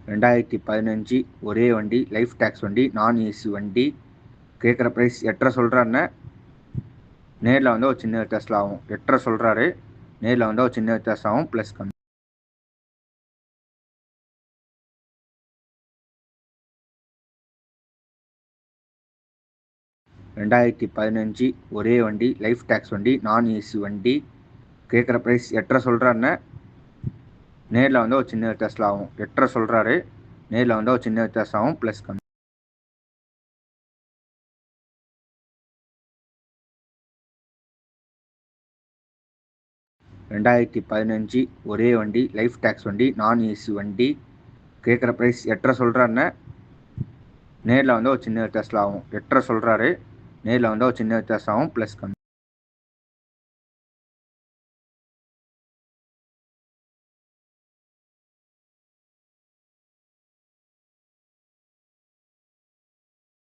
2015 ஒரே வண்டி, life tax வண்டி, நான் ஏசி வண்டி. கேட்குற ப்ரைஸ் 8.5 சொல்கிறாருண்ணே. நேரில் வந்து ஒரு சின்ன வித்தியாசம் ஆகும். 8.5 சொல்கிறாரு. நேரில் வந்து ஒரு சின்ன வித்தியாசம் ஆகும், ப்ளஸ் கம்மி. 2015 ஒரே வண்டி, லைஃப் டேக்ஸ் வண்டி, நான் ஏசி வண்டி. கேட்குற ப்ரைஸ் 8.5 சொல்கிறாருண்ணே. நேரில் வந்து ஒரு சின்ன வித்தியாசம் ஆகும். 8.5 சொல்கிறாரு. நேரில் வந்து ஒரு சின்ன வித்தியாசம் ஆகும், ப்ளஸ் கம்மி. 2015 ஒரே வண்டி, லைஃப் டேக்ஸ் வண்டி, நான் ஏசி வண்டி. கேட்குற ப்ரைஸ் 8.5 சொல்கிறாருண்ணே. நேரில் வந்து ஒரு சின்ன வித்தியாசம் ஆகும். 8.5 சொல்கிறாரு. நேரில் வந்து ஒரு சின்ன வித்தியாசம் ஆகும், ப்ளஸ் கம்மி.